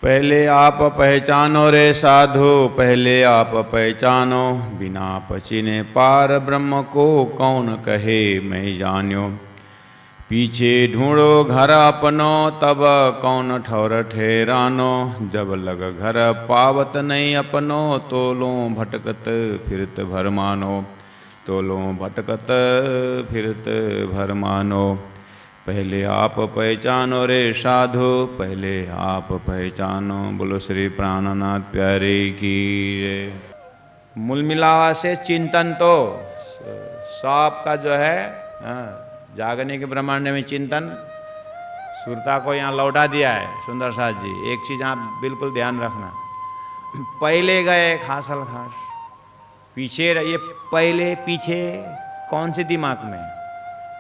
पहले आप पहचानो रे साधु, पहले आप पहचानो, बिना पचिने पार ब्रह्म को कौन कहे मैं जान्यो। पीछे ढूंढो घर अपनो, तब कौन ठौर ठहरानो, जब लग घर पावत नहीं अपनो, तोलो भटकत फिरत भर मानो, तोलो भटकत फिरत भर मानो। पहले आप पहचानो रे साधु, पहले आप पहचानो। बोलो श्री प्राणनाथ प्यारे की जय। मूल मिलावा से चिंतन तो सबका जो है जागने के ब्रह्मांड में चिंतन सुरता को यहाँ लौटा दिया है सुंदर साथ जी। एक चीज़ आप बिल्कुल ध्यान रखना, पहले गए खासल खास, पीछे रहिए। पहले पीछे कौन से दिमाग में,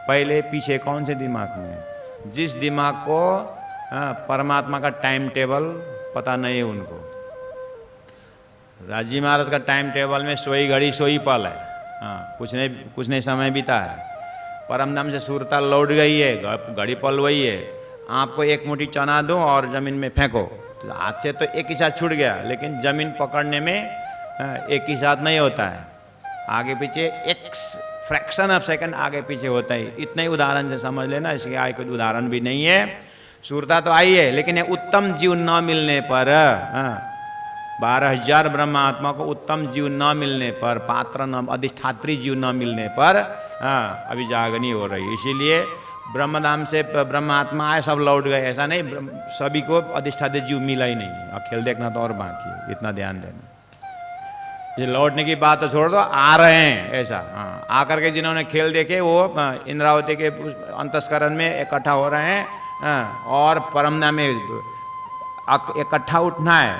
पहले पीछे कौन से दिमाग में? जिस दिमाग को परमात्मा का टाइम टेबल पता नहीं है उनको। राजी महाराज का टाइम टेबल में सोई घड़ी सोई पल है, कुछ नहीं समय बीता है। परमधाम से सुरता लौट गई है, घड़ी पल वही है। आपको एक मुट्ठी चना दूं और ज़मीन में फेंको, तो हाथ से तो एक ही साथ छूट गया, लेकिन ज़मीन पकड़ने में एक ही साथ नहीं होता है, आगे पीछे एक फ्रैक्शन ऑफ सेकंड आगे पीछे होता है। इतने ही उदाहरण से समझ लेना, इसके आगे कोई उदाहरण भी नहीं है। सुरता तो आई है, लेकिन उत्तम जीव न मिलने पर 12,000 ब्रह्मात्मा को उत्तम जीव न मिलने पर, पात्र न अधिष्ठात्री जीव न मिलने पर अभी जागनी हो रही। इसीलिए ब्रह्मधाम से ब्रह्मात्मा आए सब लौट गए, ऐसा नहीं, सभी को अधिष्ठात्री जीव मिला ही नहीं। और खेल देखना तो और बाकी है, इतना ध्यान देना। ये लौटने की बात तो छोड़ दो, आ रहे हैं ऐसा। आकर के जिन्होंने खेल देखे वो इंद्रावती के अंतस्करण में इकट्ठा हो रहे हैं और परमधाम में इकट्ठा उठना है।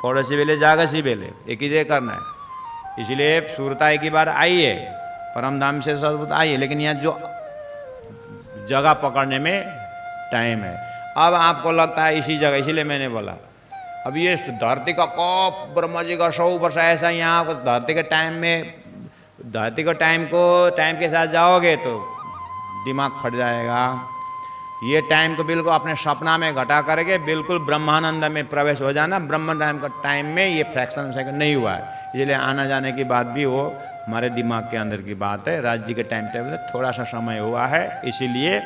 पड़ोसी बेले जागसी बेले एक ही जगह करना है। इसलिए सुरता एक ही बार आई है, परमधाम से सब आई है, लेकिन यहाँ जो जगह पकड़ने में टाइम है। अब आपको लगता है इसी जगह, इसीलिए मैंने बोला अब ये धरती का कौप ब्रह्मा जी का 100 वर्ष ऐसा यहाँ धरती के टाइम में, धरती को टाइम के साथ जाओगे तो दिमाग फट जाएगा। ये टाइम को बिल्कुल अपने सपना में घटा करके बिल्कुल ब्रह्मानंद में प्रवेश हो जाना। ब्रह्म टाइम में ये फ्रैक्शन सेकंड नहीं हुआ है, इसलिए आना जाने की बात भी वो हमारे दिमाग के अंदर की बात है। राज्य के टाइम टेबल थोड़ा सा समय हुआ है, इसीलिए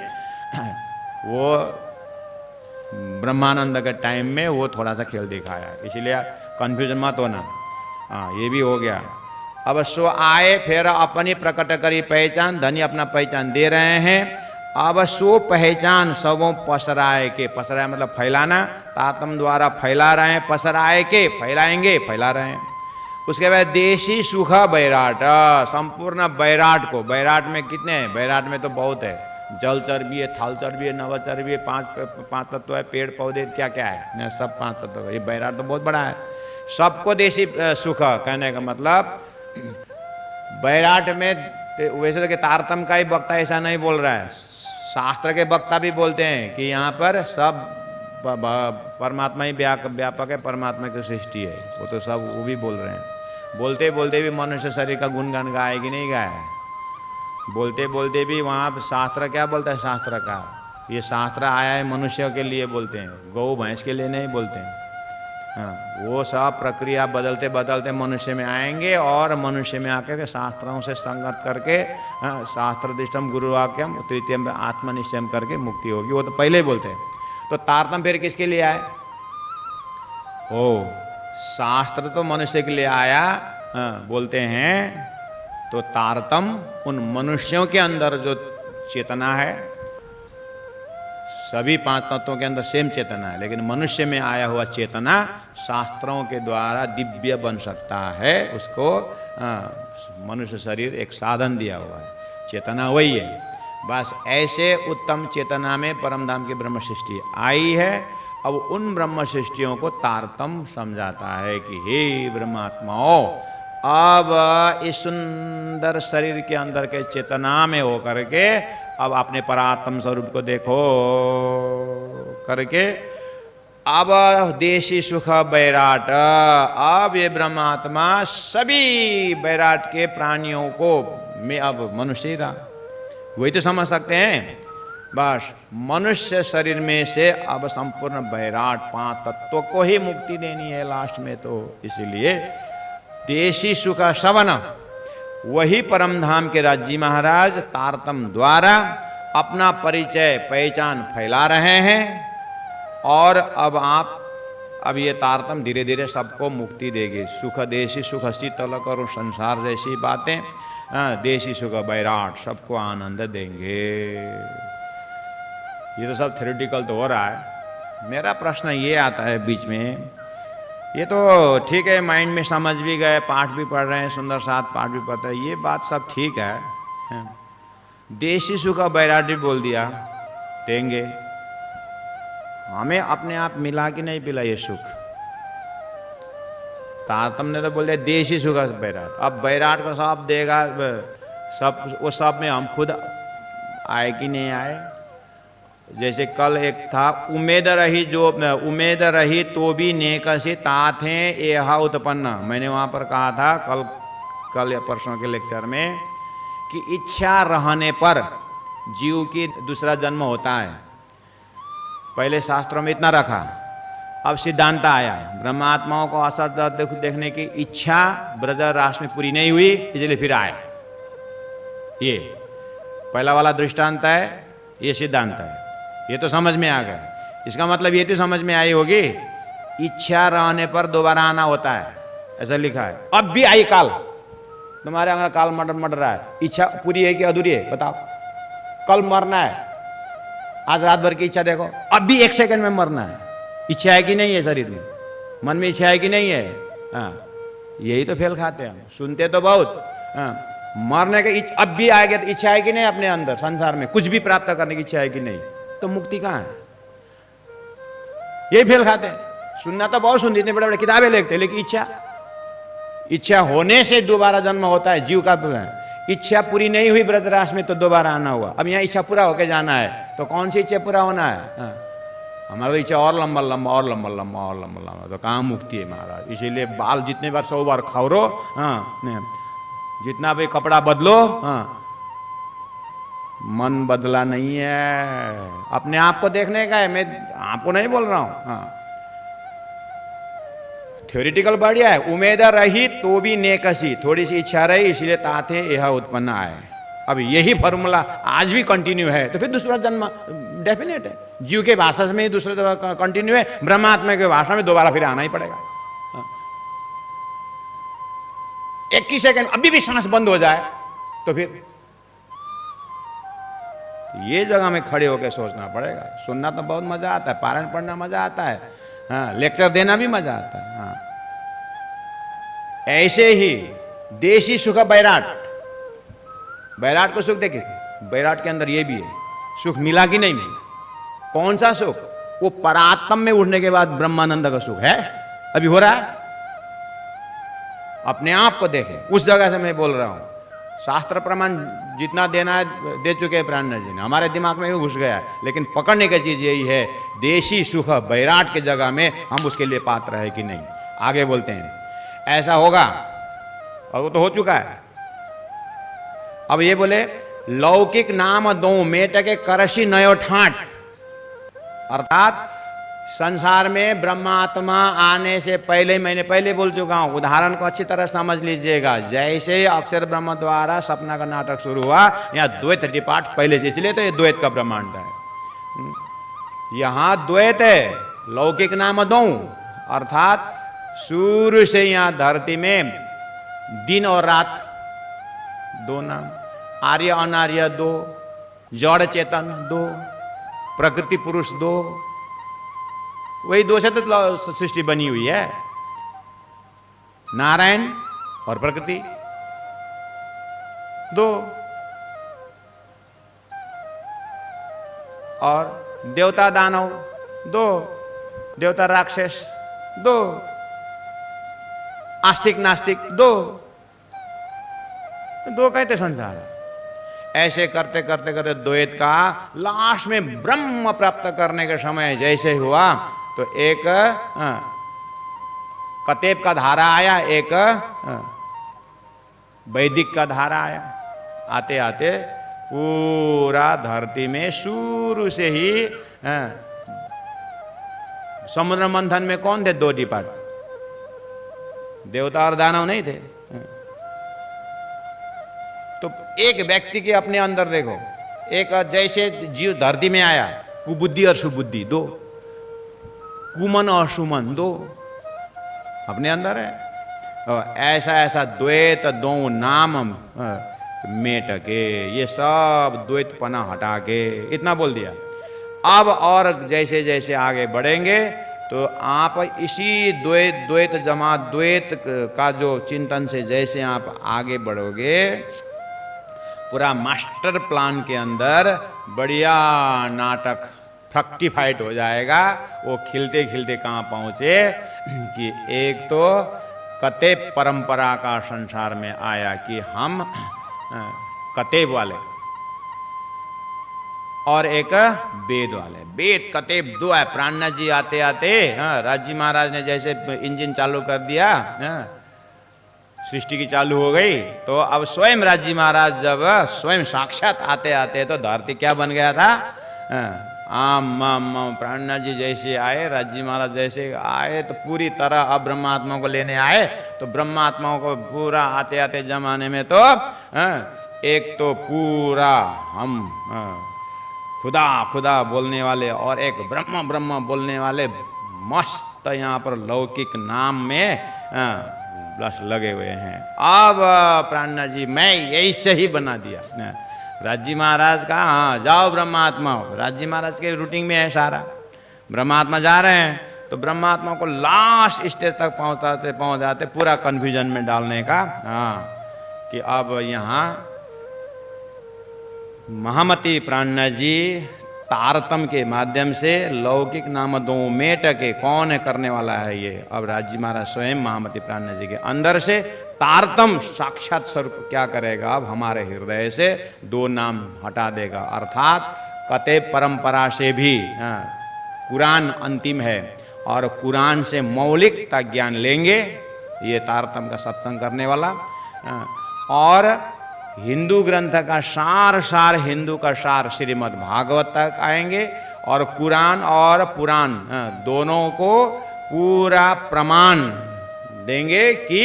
वो ब्रह्मानंद के टाइम में वो थोड़ा सा खेल दिखाया है, इसलिए कन्फ्यूजन मत होना। ये भी हो गया। अब सो आए फिर अपनी प्रकट करी पहचान, धनी अपना पहचान दे रहे हैं। अब सो पहचान सबों पसराए के, पसराए मतलब फैलाना, तातम द्वारा फैला रहे हैं, पसराए के फैलाएंगे, फैला रहे हैं। उसके बाद देशी सुख बैराट, संपूर्ण बैराट को, बैराट में कितने हैं? बैराट में तो बहुत है, जल चर्बी है, थल चर्बी है, नव चर्बी है, पांच तत्व है, पेड़ पौधे क्या क्या है, सब 5 तत्व है। ये बैराट तो बहुत बड़ा है। सबको देशी सुख कहने का मतलब बैराट में वैसे तो तारतम का ही वक्ता ऐसा नहीं बोल रहा है, शास्त्र के वक्ता भी बोलते हैं कि यहाँ पर सब परमात्मा ही व्यापक है, परमात्मा की सृष्टि है। वो तो सब वो भी बोल रहे हैं। बोलते बोलते भी मनुष्य शरीर का गुणगान गाए कि नहीं गाए? बोलते बोलते भी वहाँ शास्त्र क्या बोलता है? शास्त्र का ये शास्त्र आया है मनुष्य के लिए बोलते हैं, गौ भैंस के लिए नहीं बोलते हैं। वो सब प्रक्रिया बदलते बदलते मनुष्य में आएंगे और मनुष्य में आकर के शास्त्रों से संगत करके शास्त्रदिष्टम गुरुवाक्यम तृतीय आत्मनिश्चयम करके मुक्ति होगी। वो तो पहले ही बोलते हैं। तो तारतम फिर किसके लिए आया? शास्त्र तो मनुष्य के लिए आया बोलते हैं। तो तारतम उन मनुष्यों के अंदर जो चेतना है, सभी 5 तत्वों के अंदर सेम चेतना है, लेकिन मनुष्य में आया हुआ चेतना शास्त्रों के द्वारा दिव्य बन सकता है। उसको मनुष्य शरीर एक साधन दिया हुआ है, चेतना वही है। बस ऐसे उत्तम चेतना में परमधाम की ब्रह्म सृष्टि आई है। अब उन ब्रह्म सृष्टियों को तारतम समझाता है कि हे ब्रह्मात्माओं, अब इस सुंदर शरीर के अंदर के चेतना में हो करके अब अपने परात्म स्वरूप को देखो करके, अब देशी सुख बैराट, अब ये ब्रह्मात्मा सभी बैराट के प्राणियों को में अब मनुष्य ही रहा। वही तो समझ सकते हैं। बस मनुष्य शरीर में से अब संपूर्ण वैराट 5 तत्वों को ही मुक्ति देनी है लास्ट में। तो इसीलिए देशी सुख सवन वही परम धाम के राज्य महाराज तारतम द्वारा अपना परिचय पहचान फैला रहे हैं। और अब ये तारतम धीरे धीरे सबको मुक्ति देगी। सुख देशी सुख शीतल करो संसार जैसी बातें, देशी सुख बैराट सबको आनंद देंगे। ये तो सब थ्योरेटिकल तो हो रहा है। मेरा प्रश्न ये आता है बीच में, ये तो ठीक है माइंड में समझ भी गए, पाठ भी पढ़ रहे हैं, सुंदर साथ पाठ भी पढ़ते हैं, ये बात सब ठीक है। देशी सुख बैराट भी बोल दिया देंगे, हमें अपने आप मिला कि नहीं पिला ये सुख? तारतम ने तो बोल दिया देशी सुख बैराट। अब बैराट को सब देगा, सब वो सब में हम खुद आए कि नहीं आए? जैसे कल एक था, उम्मीद रही तो भी नेकसी तात हैं यह उत्पन्न। मैंने वहाँ पर कहा था कल या परसों के लेक्चर में कि इच्छा रहने पर जीव की दूसरा जन्म होता है। पहले शास्त्रों में इतना रखा, अब सिद्धांत आया ब्रह्मात्माओं को असर दर्द देखने की इच्छा ब्रज राष्ट्र में पूरी नहीं हुई, इसलिए फिर आए। ये पहला वाला दृष्टांत है, ये सिद्धांत है। ये तो समझ में आ गया। इसका मतलब ये तो समझ में आई होगी, इच्छा रहने पर दोबारा आना होता है, ऐसा लिखा है। अब भी आई काल, तुम्हारे अंदर काल मर रहा है, इच्छा पूरी है कि अधूरी है बताओ? कल मरना है, आज रात भर की इच्छा देखो, अब भी 1 सेकंड में मरना है। इच्छा है कि नहीं है शरीर में, मन में इच्छा है कि नहीं है? यही तो फेल खाते हैं हम, सुनते तो बहुत। मरने के अब भी आएगा तो इच्छा है कि नहीं अपने अंदर? संसार में कुछ भी प्राप्त करने की इच्छा है कि नहीं? तो मुक्ति कहाँ है? यही फेल खाते हैं। सुनना तो बहुत सुनते, इतने बड़े बड़े किताबें लिखते, लेकिन इच्छा होने से दोबारा जन्म होता है जीव का। इच्छा पूरी नहीं हुई ब्रजरास में तो दोबारा आना हुआ। अब यहाँ इच्छा पूरा होके जाना है, तो कौन सी इच्छा पूरा होना है? हमारा तो इच्छा और लंबा लंबा और लंबा लंबा और लंबा लंबा, तो कहाँ मुक्ति है महाराज? इसीलिए बाल जितने बार 100 बार खौरो, जितना भी कपड़ा बदलो, मन बदला नहीं है। अपने आप को देखने का है, मैं आपको नहीं बोल रहा हूं। थ्योरेटिकल बढ़िया है। उम्मीद रही तो भी नेकसी, थोड़ी सी इच्छा रही इसलिए ताते यह उत्पन्न आए। अब यही फॉर्मूला आज भी कंटिन्यू है, तो फिर दूसरा जन्म डेफिनेट है। जीव के भाषा में दूसरा कंटिन्यू है, ब्रह्मात्मा के भाषा में दोबारा फिर आना ही पड़ेगा। 1 सेकंड अभी भी सांस बंद हो जाए तो फिर ये जगह में खड़े होकर सोचना पड़ेगा। सुनना तो बहुत मजा आता है, पारायण पढ़ना मजा आता है, लेक्चर देना भी मजा आता है। ऐसे ही देशी सुख बैराट को सुख देखे, बैराट के अंदर ये भी है, सुख मिला कि नहीं मिला? कौन सा सुख? वो परात्म में उठने के बाद ब्रह्मानंद का सुख है, अभी हो रहा है। अपने आप को देखे, उस जगह से मैं बोल रहा हूं। शास्त्र प्रमाण जितना देना है दे चुके हैं प्राणनाथ जी ने, हमारे दिमाग में भी घुस गया है। लेकिन पकड़ने की चीज यही है, देशी सुख बैराट के जगह में हम उसके लिए पात्र है कि नहीं। आगे बोलते हैं ऐसा होगा, और वो तो हो चुका है। अब ये बोले लौकिक नाम दो मेट के करशी नयो ठाट, अर्थात संसार में ब्रह्मात्मा आने से पहले, मैंने पहले बोल चुका हूं, उदाहरण को अच्छी तरह समझ लीजिएगा। जैसे अक्षर ब्रह्म द्वारा सपना का नाटक शुरू हुआ, यहाँ द्वैत डिपार्ट पहले से, इसलिए तो ये द्वैत का ब्रह्मांड है। यहाँ द्वैत है, लौकिक नाम दो, अर्थात सूर्य से यहाँ धरती में दिन और रात दो नाम, आर्य अनार्य दो, जड़ चेतन दो, प्रकृति पुरुष दो, वही दो से तो सृष्टि बनी हुई है। नारायण और प्रकृति दो, और देवता दानव दो, देवता राक्षस दो, आस्तिक नास्तिक दो, दो कहते संसार है। ऐसे करते करते करते द्वैत का लास्ट में ब्रह्म प्राप्त करने के समय जैसे हुआ, तो एक कतेब का धारा आया, एक वैदिक का धारा आया। आते आते पूरा धरती में शुरू से ही समुद्र मंथन में कौन थे? 2 डिपार्ट, देवता और दानव नहीं थे। तो एक व्यक्ति के अपने अंदर देखो, एक जैसे जीव धरती में आया, कुबुद्धि और सुबुद्धि 2, कुमन और सुमन 2 अपने अंदर है। और ऐसा ऐसा द्वैत 2 नाम मेटके, ये सब द्वैतपना हटा के इतना बोल दिया। अब और जैसे जैसे आगे बढ़ेंगे तो आप इसी द्वैत जमा द्वैत का जो चिंतन से जैसे आप आगे बढ़ोगे, पूरा मास्टर प्लान के अंदर बढ़िया नाटक फ्रक्टिफाइड हो जाएगा। वो खिलते खिलते कहाँ पहुँचे कि एक तो कते परंपरा का संसार में आया कि हम कतेब वाले, और एक वेद वाले। वेद कतेब 2 है। प्राणनाथ जी आते आते राजी महाराज ने जैसे इंजन चालू कर दिया, सृष्टि की चालू हो गई, तो अब स्वयं राजी महाराज जब स्वयं साक्षात आते आते तो धरती क्या बन गया था? प्राणनाथ जी जैसे आए, राजी महाराज जैसे आए तो पूरी तरह अब ब्रह्मात्मा को लेने आए। तो ब्रह्मात्माओं को पूरा आते आते जमाने में तो एक तो पूरा हम खुदा खुदा बोलने वाले और एक ब्रह्म ब्रह्म बोलने वाले मस्त यहाँ पर लौकिक नाम में बस लगे हुए हैं। अब प्राणनाथ जी मैं ऐसे ही बना दिया। राजी महाराज का हाँ जाओ ब्रह्मात्मा, राजी महाराज के रूटीन में है सारा। ब्रह्मात्मा जा रहे हैं तो ब्रह्मात्मा को लास्ट स्टेज तक पहुँच जाते पूरा कन्फ्यूजन में डालने का। हाँ कि अब यहाँ महामती प्राणनाथ जी तारतम के माध्यम से लौकिक नाम 2 मेटके कौन है करने वाला है ये। अब राजी महाराज स्वयं महामती प्राणनाथ जी के अंदर से तारतम साक्षात स्वरूप क्या करेगा? अब हमारे हृदय से 2 नाम हटा देगा। अर्थात कते परंपरा से भी कुरान अंतिम है और कुरान से मौलिकता ज्ञान लेंगे, ये तारतम का सत्संग करने वाला। और हिंदू ग्रंथ का सार हिंदू का सार श्रीमद् भागवत तक आएंगे और कुरान और पुराण दोनों को पूरा प्रमाण देंगे कि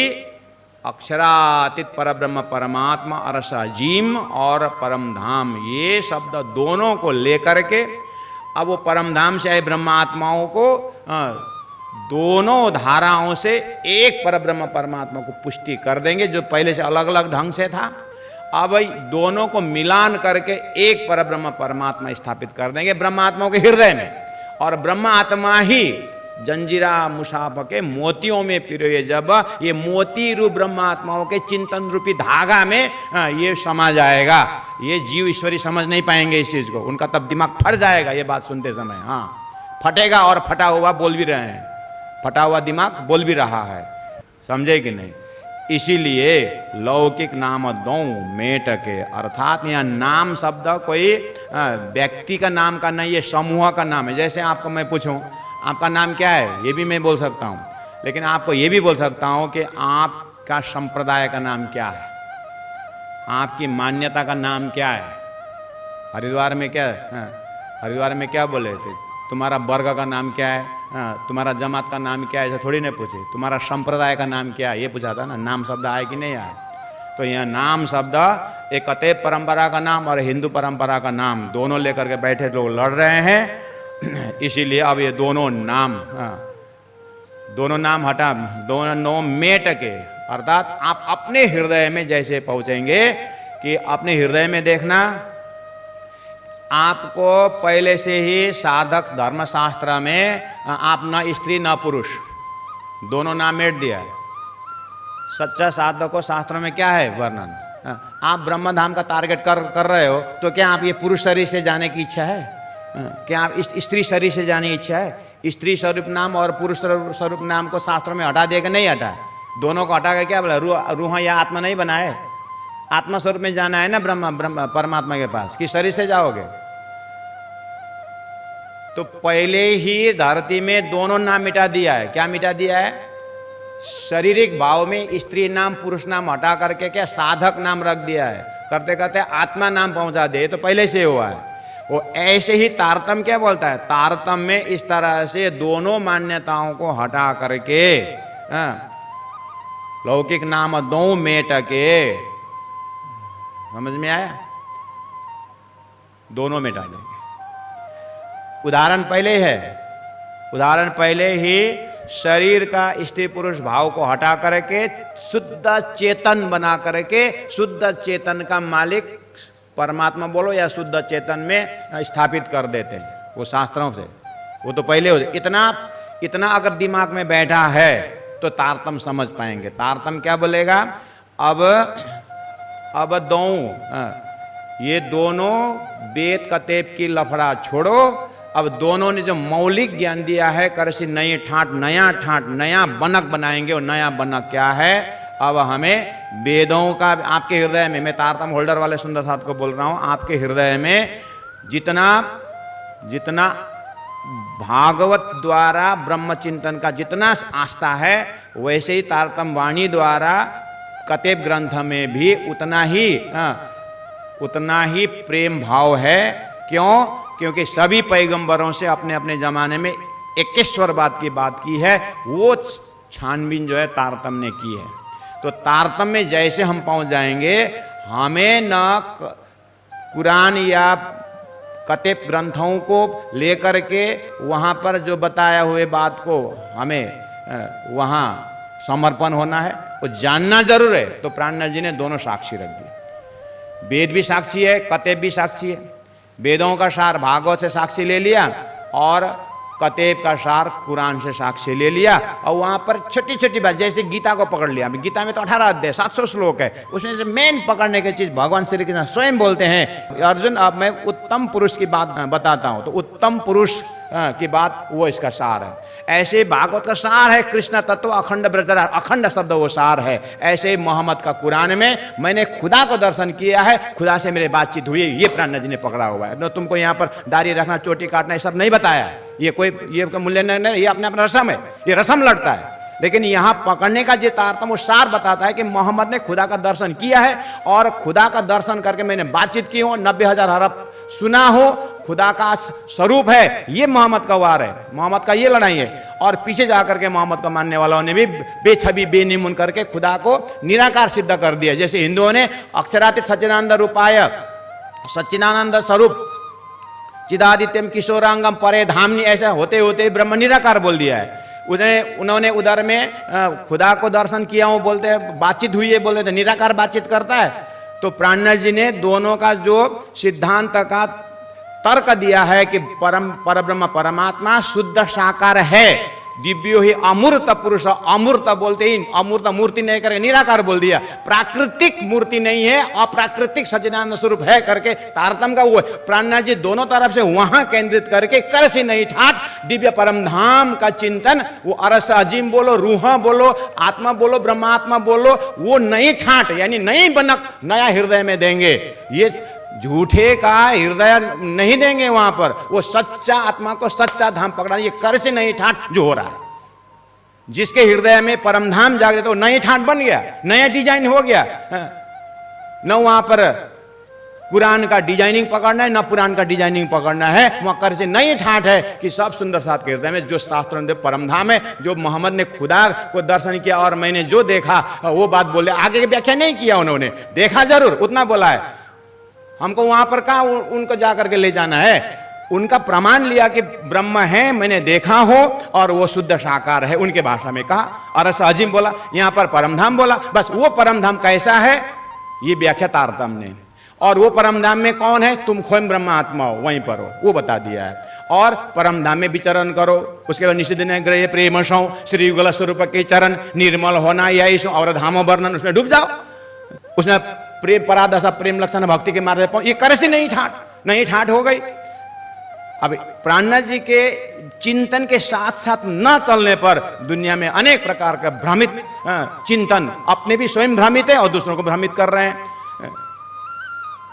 अक्षरातीत परब्रह्म परमात्मा अरसाजीम और परम धाम, ये शब्द दोनों को लेकर के अब वो परम धाम से आए ब्रह्मात्माओं को दोनों धाराओं से एक परब्रह्म परमात्मा को पुष्टि कर देंगे, जो पहले से अलग अलग ढंग से था। अब दोनों को मिलान करके एक परब्रह्म परमात्मा स्थापित कर देंगे ब्रह्मात्माओं के हृदय में। और ब्रह्मात्मा ही जंजीरा मुसाफ के मोतियों में पिरोए, जब ये मोती रूप ब्रह्मात्माओं के चिंतन रूपी धागा में ये समा जाएगा। ये जीव ईश्वरी समझ नहीं पाएंगे इस चीज को, उनका तब दिमाग फट जाएगा ये बात सुनते समय। हाँ फटेगा, और फटा हुआ बोल भी रहे हैं, फटा हुआ दिमाग बोल भी रहा है, समझे कि नहीं। इसीलिए लौकिक नाम 2 मेटके, अर्थात यहाँ नाम शब्द कोई व्यक्ति का नाम का नहीं, ये समूह का नाम है। जैसे आपको मैं पूछूं आपका नाम क्या है, ये भी मैं बोल सकता हूँ, लेकिन आपको ये भी बोल सकता हूँ कि आपका संप्रदाय का नाम क्या है, आपकी मान्यता का नाम क्या है। हरिद्वार में क्या हरिद्वार में क्या बोले थे, तुम्हारा वर्ग का नाम क्या है, तुम्हारा जमात का नाम क्या है, ऐसा थोड़ी नहीं पूछे। तुम्हारा संप्रदाय का नाम क्या है ये पूछा था ना, नाम शब्द आए कि नहीं आए। तो यहाँ नाम शब्द एक कतेब परंपरा का नाम और हिंदू परंपरा का नाम दोनों लेकर के बैठे लोग लड़ रहे हैं। इसीलिए अब ये दोनों नाम हटा, दोनों मेटके, अर्थात आप अपने हृदय में जैसे पहुँचेंगे कि अपने हृदय में देखना, आपको पहले से ही साधक धर्मशास्त्र में आप न स्त्री न पुरुष दोनों नाम मेट दिया है। सच्चा साधक को शास्त्र में क्या है वर्णन, आप ब्रह्म धाम का टारगेट कर रहे हो, तो क्या आप ये पुरुष शरीर से जाने की इच्छा है, क्या आप स्त्री शरीर से जाने की इच्छा है। स्त्री स्वरूप नाम और पुरुष स्वरूप नाम को शास्त्रों में हटा दिया कि नहीं हटा, दोनों को हटा कर क्या बोला, रूह या आत्मा नहीं बना है, आत्मा स्वरूप में जाना है ना ब्रह्म परमात्मा के पास, कि शरीर से जाओगे। तो पहले ही धरती में दोनों नाम मिटा दिया है। क्या मिटा दिया है, शारीरिक भाव में स्त्री नाम पुरुष नाम हटा करके क्या साधक नाम रख दिया है। करते करते आत्मा नाम पहुंचा दे, तो पहले से हुआ है। वो ऐसे ही तारतम्य क्या बोलता है, तारतम्य में इस तरह से दोनों मान्यताओं को हटा करके लौकिक नाम दो मेट के, समझ में आया, दोनों मिटा देंगे। उदाहरण पहले है, उदाहरण पहले ही शरीर का स्त्री पुरुष भाव को हटा करके शुद्ध चेतन बना करके शुद्ध चेतन का मालिक परमात्मा बोलो या शुद्ध चेतन में स्थापित कर देते हैं, वो शास्त्रों से। वो तो पहले हो, इतना अगर दिमाग में बैठा है तो तारतम्य समझ पाएंगे। तारतम्य क्या बोलेगा, अब दो ये दोनों वेद कतेब की लफड़ा छोड़ो, अब दोनों ने जो मौलिक ज्ञान दिया है, कर से नई ठाट नया बनक बनाएंगे। और नया बनक क्या है, अब हमें वेदों का आपके हृदय में, मैं तारतम्य होल्डर वाले सुंदर साथ को बोल रहा हूं, आपके हृदय में जितना भागवत द्वारा ब्रह्म चिंतन का जितना आस्था है, वैसे ही तारतम्य वाणी द्वारा कतेब ग्रंथ में भी उतना ही प्रेम भाव है। क्यों? क्योंकि सभी पैगंबरों से अपने अपने जमाने में एकेश्वरवाद की बात की है, वो छानबीन जो है तारतम्य ने की है। तो तारतम्य में जैसे हम पहुंच जाएंगे, हमें न कुरान या कतेब ग्रंथों को लेकर के वहां पर जो बताया हुए बात को हमें वहां समर्पण होना है, वो जानना जरूर है। तो प्राणनाथ जी ने दोनों साक्षी रख दिए, वेद भी साक्षी है, कतेब भी साक्षी है। वेदों का सार भागवत से साक्षी ले लिया और कतेब का सार कुरान से साक्षी ले लिया, और वहां पर छोटी छोटी बात, जैसे गीता को पकड़ लिया। गीता में तो 18 अध्याय 700 श्लोक है, उसमें से मेन पकड़ने की चीज भगवान श्री कृष्ण स्वयं बोलते हैं, अर्जुन अब मैं उत्तम पुरुष की बात बताता हूं। तो उत्तम पुरुष की बात वो इसका सार है। ऐसे भागवत का सार है कृष्ण तत्व अखंड ब्रजरा, अखंड शब्द वो सार है। ऐसे मोहम्मद का कुरान में मैंने खुदा को दर्शन किया है, खुदा से मेरे बातचीत हुई है, ये प्राणनाथ जी ने पकड़ा हुआ है। तो तुमको यहाँ पर दाढ़ी रखना, चोटी काटना, ये सब नहीं बताया। ये मूल्य नहीं, ये अपने अपना रसम है, ये रसम लड़ता है। लेकिन यहां पकड़ने का जो तारतम्य, वो सार बताता है कि मोहम्मद ने खुदा का दर्शन किया है, और खुदा का दर्शन करके मैंने बातचीत की हो, 90,000 हरफ सुना हो, खुदा का स्वरूप है, ये मोहम्मद का वार है, मोहम्मद का ये लड़ाई है। और पीछे जाकर के मोहम्मद को मानने वालों ने भी बेछबी बेनिमुन करके खुदा को निराकार सिद्ध कर दिया। जैसे हिंदुओं ने अक्षरातीत सच्चिदानंद रूपाय, सच्चिदानंद स्वरूप चिदादित्यम किशोरांगम परे धामनी, ऐसा होते होते ब्रह्म निराकार बोल दिया है। उन्होंने उधर में खुदा को दर्शन किया हूं बोलते हैं, बातचीत हुई है बोलते, निराकार बातचीत करता है। तो प्राणनाथ जी ने दोनों का जो सिद्धांत का तर्क दिया है कि परब्रह्म परमात्मा शुद्ध साकार है, दिव्यो ही अमूर्त पुरुष, अमूर्त बोलते ही अमूर्त मूर्ति नहीं करके निराकार बोल दिया, प्राकृतिक मूर्ति नहीं है, अप्राकृतिक सच्चिदानंद स्वरूप है करके तारतम्य का वो। प्राणनाथ जी दोनों तरफ से वहां केंद्रित करके कर से नहीं ठाट दिव्य परम धाम का चिंतन, वो अरस अजीम बोलो, रूह बोलो, आत्मा बोलो, ब्रह्मात्मा बोलो, वो नहीं ठाट यानी नई बनक नया हृदय में देंगे। ये झूठे का हृदय नहीं देंगे वहां पर, वो सच्चा आत्मा को सच्चा धाम पकड़ा, ये कर से नहीं ठाट जो हो रहा है। जिसके हृदय में परम धाम जागृत हो, नई ठाट बन गया, नया डिजाइन हो गया। न वहां पर कुरान का डिजाइनिंग पकड़ना है, न पुराण का डिजाइनिंग पकड़ना है, वहां कर से नई ठाट है कि सब सुंदर साथ के हृदय में जो शास्त्रों में परम धाम है, जो मोहम्मद ने खुदा को दर्शन किया और मैंने जो देखा वो बात बोले। आगे की व्याख्या नहीं किया उन्होंने, देखा जरूर, उतना बोला है। हमको वहां पर कहा उनको जाकर के ले जाना है, उनका प्रमाण लिया कि ब्रह्म है, मैंने देखा हो और वो शुद्ध साकार है, उनके भाषा में कहा। अरस अजीम बोला, यहां पर परमधाम बोला, बस वो परमधाम कैसा है ये व्याख्या तारतम्य ने। और वो परमधाम में कौन है, तुम स्वयं ब्रह्मात्मा हो, वहीं पर हो, वो बता दिया है। और परमधाम में विचरण करो, उसके बाद निषिद्ध ग्रह प्रेम सौ श्री युगल स्वरूप के चरण निर्मल होना यही सो और धामो वर्णन, उसमें डूब जाओ, उसमें प्रेम परादशा प्रेम लक्षण भक्ति के मार्ग पर, ये कर से नहीं ठाट हो गई। अब प्राणनाथ जी के चिंतन के साथ साथ न चलने पर दुनिया में अनेक प्रकार का भ्रमित चिंतन, अपने भी स्वयं भ्रमित है और दूसरों को भ्रमित कर रहे हैं।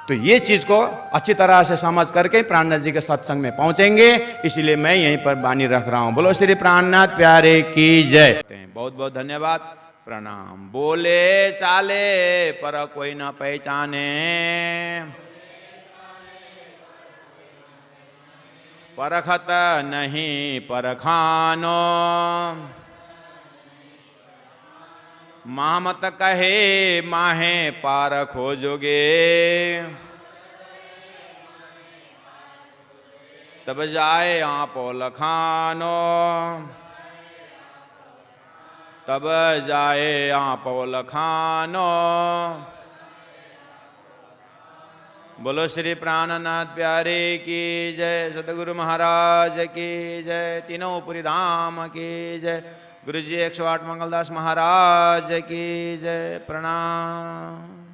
तो ये चीज को अच्छी तरह से समझ करके प्राणनाथ जी के सत्संग में पहुंचेंगे, इसलिए मैं यहीं पर वाणी रख रहा हूं। बोलो श्री प्राणनाथ प्यारे की जय। बहुत बहुत धन्यवाद। प्रणाम। बोले चाले पर कोई न पहचाने, परखत नहीं परखानो, मामत कहे माहे पार खोजोगे, तब जाए आपो लखानो, तब जाए आपो लखानो। बोलो श्री प्राणनाथ प्यारे की जय, सतगुरु महाराज की जय, तीनों पुरी धाम की जय, गुरु जी 108 मंगलदास महाराज की जय। प्रणाम।